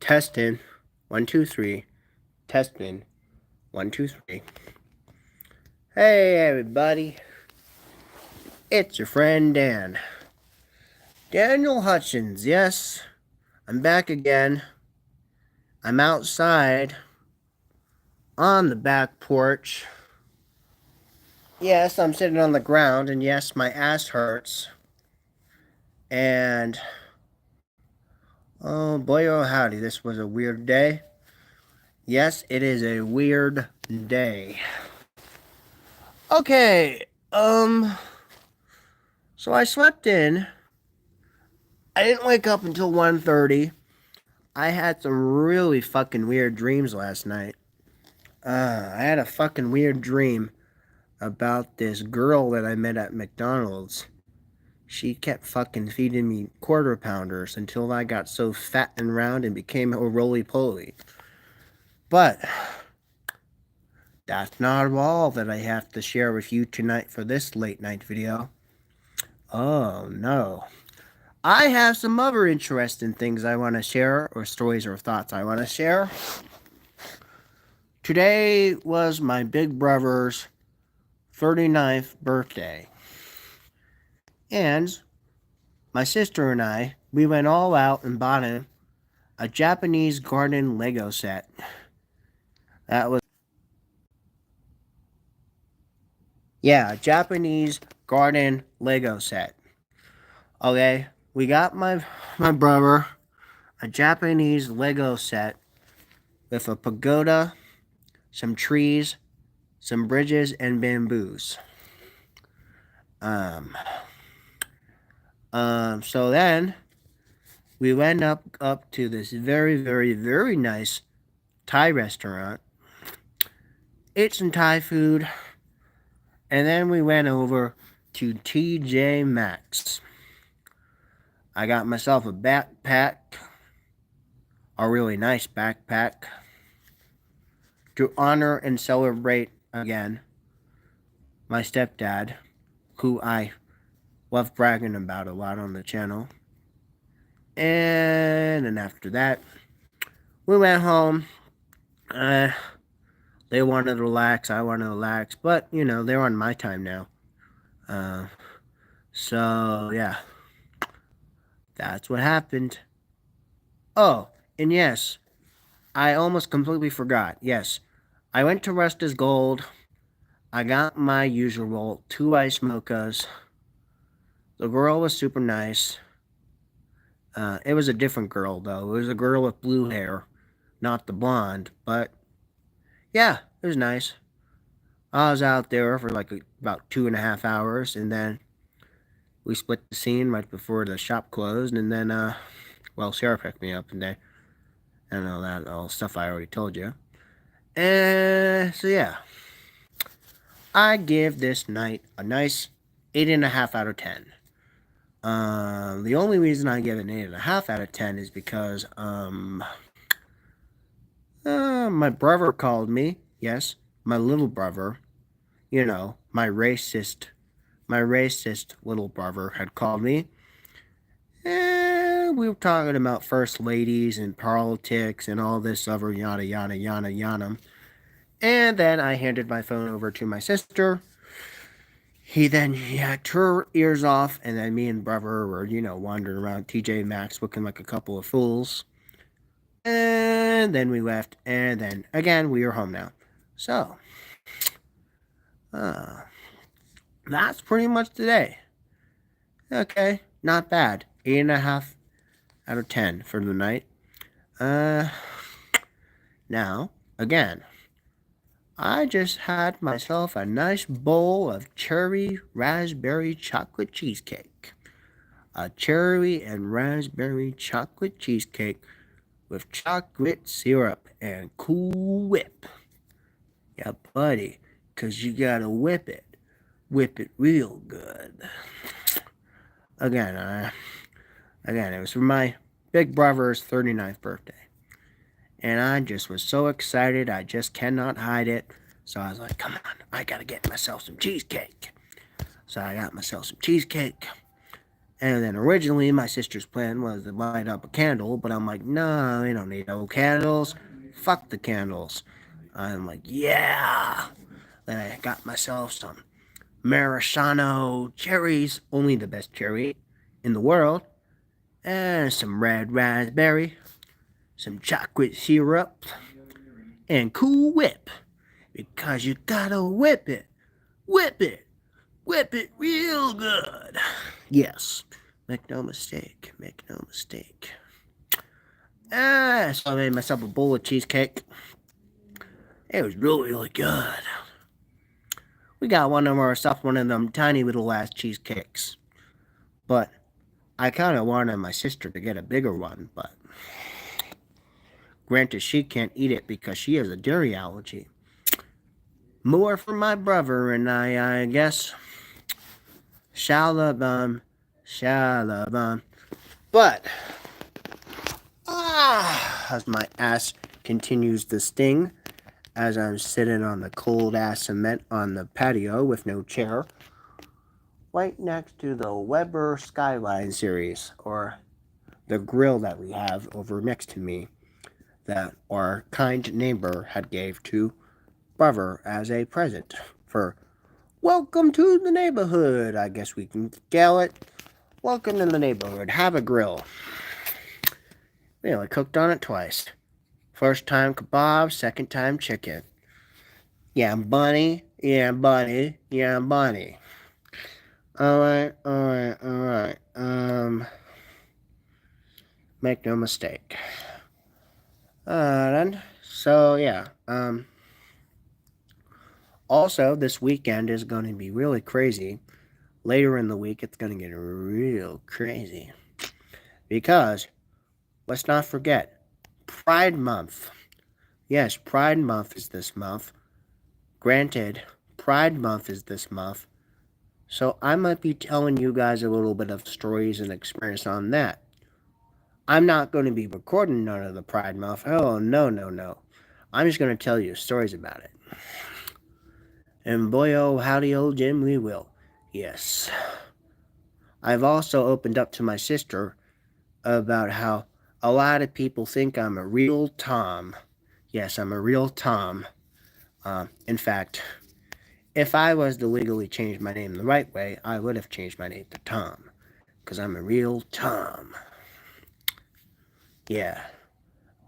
Testing. 1, 2, 3. Testing. 1, 2, 3. Hey, everybody. It's your friend Dan. Daniel Hutchins. Yes, I'm back again. I'm outside on the back porch. Yes, I'm sitting on the ground, and yes, my ass hurts. And oh boy, oh howdy, this was a weird day. Yes, it is a weird day. Okay, so I slept in. I didn't wake up until 1:30. I had some really fucking weird dreams last night. I had a fucking weird dream about this girl that I met at McDonald's. She kept fucking feeding me quarter pounders until I got so fat and round and became a roly-poly. But that's not all that I have to share with you tonight for this late night video. Oh no. I have some other interesting things I want to share, or stories or thoughts I want to share. Today was my big brother's 39th birthday. And my sister and I, we went all out and bought him a Japanese garden Lego set. A Japanese garden Lego set. Okay, we got my brother a Japanese Lego set with a pagoda, some trees, some bridges, and bamboos. So then we went up to this very, very, very nice Thai restaurant, ate some Thai food, and then we went over to TJ Maxx. I got myself a backpack, a really nice backpack, to honor and celebrate again my stepdad, who I love bragging about a lot on the channel. And then after that, we went home. They wanted to relax, I wanted to relax, but you know, they're on my time now. So yeah, that's what happened. Oh, and yes, I almost completely forgot. Yes, I went to Rusta's Gold. I got my usual 2 ice mochas. The girl was super nice. It was a different girl, though. It was a girl with blue hair, not the blonde. But, yeah, it was nice. I was out there for like about 2.5 hours, and then we split the scene right before the shop closed, and then, Sarah picked me up, and then, I don't know, that all stuff I already told you. And, so yeah. I give this night a nice 8.5 out of 10. The only reason I give an 8.5 out of 10 is because, my brother called me. Yes, my little brother. You know, my racist little brother had called me. And we were talking about first ladies and politics and all this other yada yada yada yada. And then I handed my phone over to my sister. He had her ears off, and then me and brother were, wandering around TJ Maxx looking like a couple of fools. And then we left, and then again we are home now. So, that's pretty much today. Okay, not bad. 8.5 out of 10 for the night. Now, again, I just had myself a nice bowl of cherry raspberry chocolate cheesecake. A cherry and raspberry chocolate cheesecake with chocolate syrup and Cool Whip. Yeah, buddy, 'cause you gotta whip it. Whip it real good. Again, it was for my big brother's 39th birthday. And I just was so excited, I just cannot hide it. So I was like, come on, I gotta get myself some cheesecake. So I got myself some cheesecake. And then originally my sister's plan was to light up a candle, but I'm like, no, we don't need no candles. Fuck the candles. I'm like, yeah. Then I got myself some maraschino cherries, only the best cherry in the world, and some red raspberry, some chocolate syrup, and Cool Whip. Because you gotta whip it, whip it, whip it real good. Yes, make no mistake, make no mistake. So I made myself a bowl of cheesecake. It was really, really good. We got one of ourselves one of them tiny little ass cheesecakes. But I kind of wanted my sister to get a bigger one, but granted, she can't eat it because she has a dairy allergy. More for my brother and I guess. Shalabum, shalabum. But, as my ass continues to sting, as I'm sitting on the cold ass cement on the patio with no chair, right next to the Weber Skyline series, or the grill that we have over next to me, that our kind neighbor had gave to brother as a present for welcome to the neighborhood, I guess we can call it. Welcome to the neighborhood. Have a grill. We only cooked on it twice. First time kebab, second time chicken. Yeah, bunny. Yeah, bunny. Yeah, bunny. Alright. Make no mistake. So yeah. Also, this weekend is going to be really crazy. Later in the week, it's going to get real crazy. Because, let's not forget, Pride Month. Yes, Pride Month is this month. Granted, Pride Month is this month. So I might be telling you guys a little bit of stories and experience on that. I'm not going to be recording none of the Pride Month. Oh, no. I'm just going to tell you stories about it. And boy, oh, howdy, old Jim, we will. Yes. I've also opened up to my sister about how a lot of people think I'm a real Tom. Yes, I'm a real Tom. In fact, if I was to legally change my name the right way, I would have changed my name to Tom. Because I'm a real Tom. Yeah.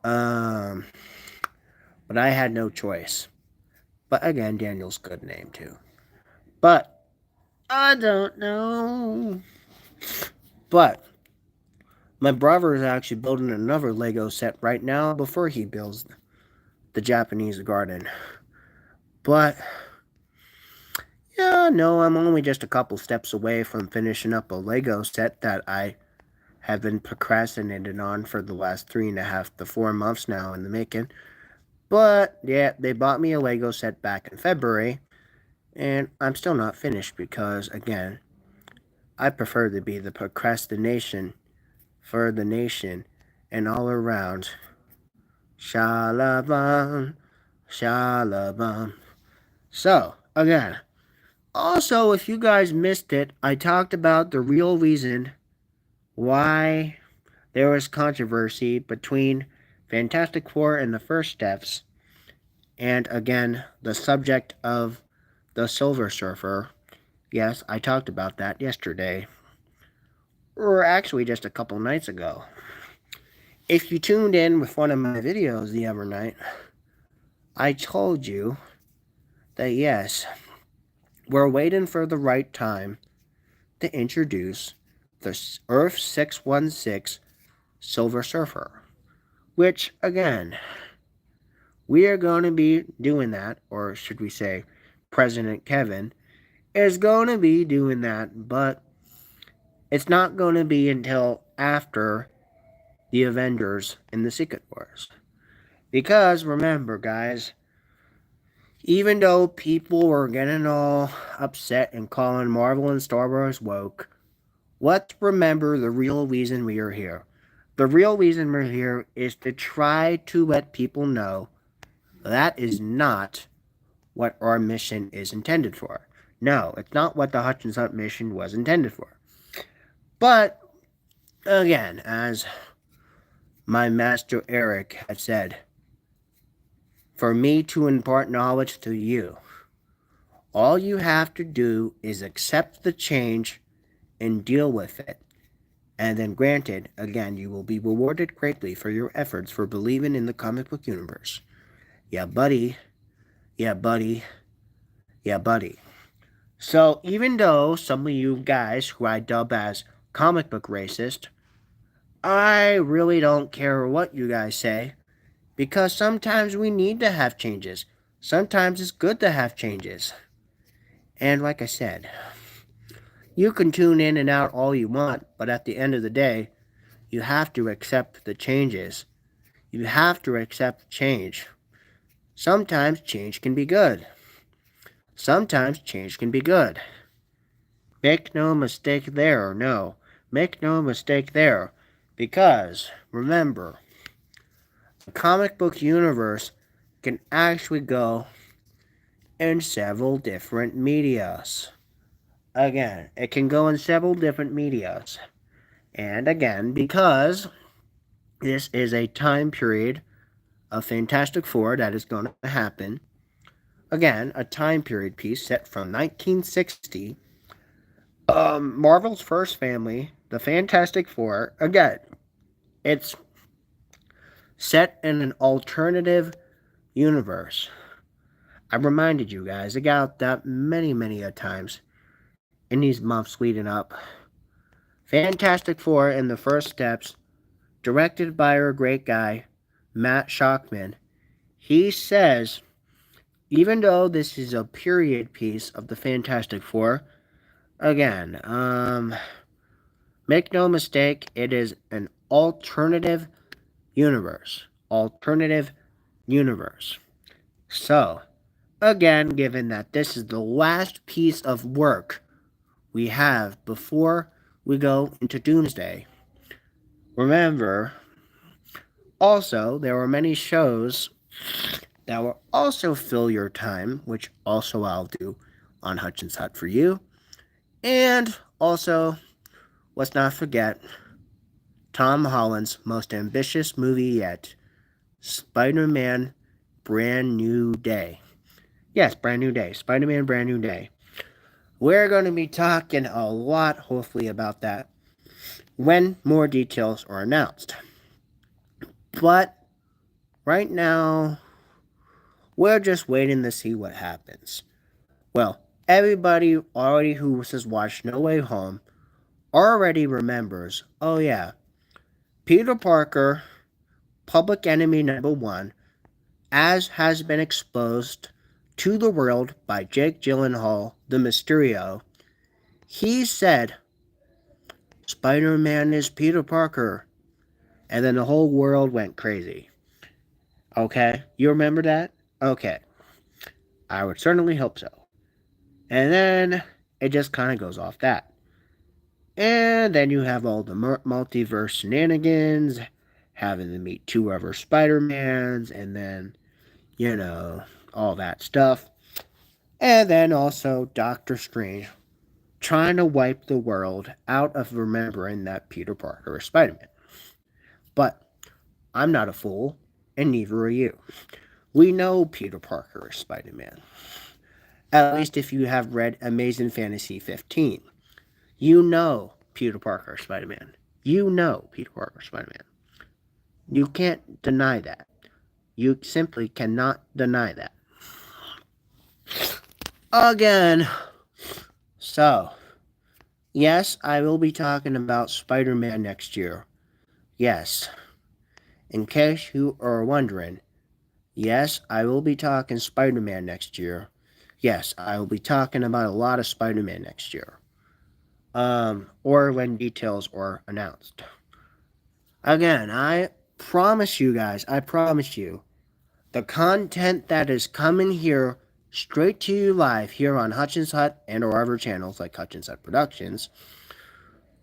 But I had no choice. But again, Daniel's a good name too. But I don't know. But my brother is actually building another Lego set right now before he builds the Japanese garden. But yeah, no, I'm only just a couple steps away from finishing up a Lego set that I have been procrastinating on for the last 3.5 to 4 months now in the making. But yeah, they bought me a Lego set back in February, and I'm still not finished because, again, I prefer to be the procrastination for the nation and all around. Shalabam, shalabam. So, again, also, if you guys missed it, I talked about the real reason why there was controversy between Fantastic Four and the First Steps, and again, the subject of the Silver Surfer. Yes, I talked about that yesterday, or actually just a couple nights ago. If you tuned in with one of my videos the other night, I told you that yes, we're waiting for the right time to introduce the Earth 616 Silver Surfer, which, again, we are going to be doing that, or should we say, President Kevin is going to be doing that, but it's not going to be until after the Avengers in the Secret Wars. Because, remember, guys, even though people were getting all upset and calling Marvel and Star Wars woke, let's remember the real reason we are here. The real reason we're here is to try to let people know that is not what our mission is intended for. No, it's not what the Hutchins Hut mission was intended for. But, again, as my master Eric had said, for me to impart knowledge to you, all you have to do is accept the change and deal with it. And then, granted, again, you will be rewarded greatly for your efforts for believing in the comic book universe. Yeah, buddy. Yeah, buddy. Yeah, buddy. So, even though some of you guys who I dub as comic book racist, I really don't care what you guys say, because sometimes we need to have changes. Sometimes it's good to have changes. And like I said, you can tune in and out all you want, but at the end of the day, you have to accept the changes. You have to accept change. Sometimes change can be good. Sometimes change can be good. Make no mistake there, no. Make no mistake there. Because, remember, the comic book universe can actually go in several different medias. Again, it can go in several different medias. And again, because this is a time period of Fantastic Four that is going to happen. Again, a time period piece set from 1960. Marvel's first family, the Fantastic Four. Again, it's set in an alternative universe. I reminded you guys about that many a times in these months leading up. Fantastic Four in the First Steps, directed by our great guy, Matt Shockman. He says, even though this is a period piece of the Fantastic Four, again, make no mistake, it is an alternative universe. Alternative universe. So, again, given that this is the last piece of work we have before we go into Doomsday, remember, also, there are many shows that will also fill your time, which also I'll do on Hutchins Hut for you. And also, let's not forget Tom Holland's most ambitious movie yet, Spider-Man Brand New Day. Yes, Brand New Day. Spider-Man Brand New Day. We're going to be talking a lot, hopefully, about that when more details are announced. But right now, we're just waiting to see what happens. Well, everybody already who has watched No Way Home already remembers, oh yeah, Peter Parker, public enemy number one, as has been exposed to the world by Jake Gyllenhaal, the Mysterio. He said, Spider-Man is Peter Parker. And then the whole world went crazy. Okay, you remember that? Okay, I would certainly hope so. And then it just kind of goes off that. And then you have all the multiverse shenanigans, having to meet two other Spider-Mans, and then, all that stuff. And then also Doctor Strange trying to wipe the world out of remembering that Peter Parker is Spider-Man. But I'm not a fool, and neither are you. We know Peter Parker is Spider-Man. At least if you have read Amazing Fantasy 15. You know Peter Parker is Spider-Man. You know Peter Parker is Spider-Man. You can't deny that. You simply cannot deny that. Again. So, yes, I will be talking about Spider-Man next year. Yes. In case you are wondering, yes, I will be talking Spider-Man next year. Yes, I will be talking about a lot of Spider-Man next year. Or when details are announced. Again, I promise you guys, the content that is coming here straight to you live here on Hutchins Hut and or other channels like Hutchins Hut Productions.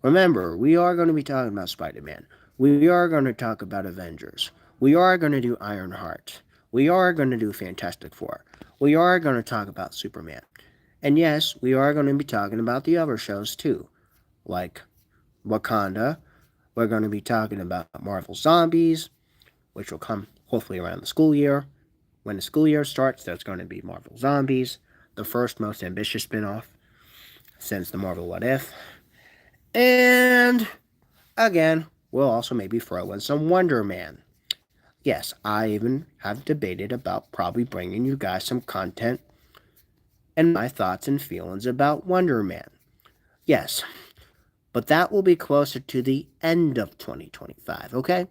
Remember, we are going to be talking about Spider-Man. We are going to talk about Avengers. We are going to do Ironheart. We are going to do Fantastic Four. We are going to talk about Superman. And yes, we are going to be talking about the other shows too, like Wakanda. We're going to be talking about Marvel Zombies, which will come hopefully around the school year. When the school year starts, there's going to be Marvel Zombies, the first most ambitious spin-off since the Marvel What If. And again, we'll also maybe throw in some Wonder Man. Yes, I even have debated about probably bringing you guys some content and my thoughts and feelings about Wonder Man. Yes, but that will be closer to the end of 2025, okay?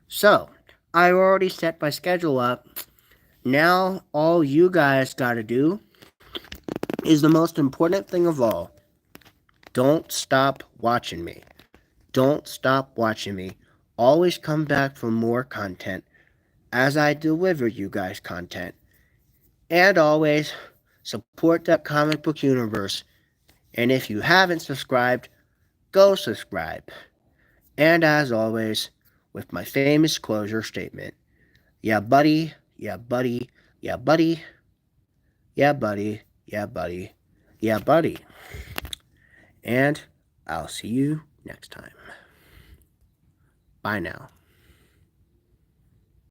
So, I already set my schedule up. Now, all you guys gotta do is the most important thing of all. Don't stop watching me. Don't stop watching me. Always come back for more content as I deliver you guys content. And always support that comic book universe. And if you haven't subscribed, go subscribe. And as always, with my famous closure statement, yeah, buddy, yeah, buddy, yeah, buddy, yeah, buddy, yeah, buddy, yeah, buddy. And I'll see you next time. Bye now.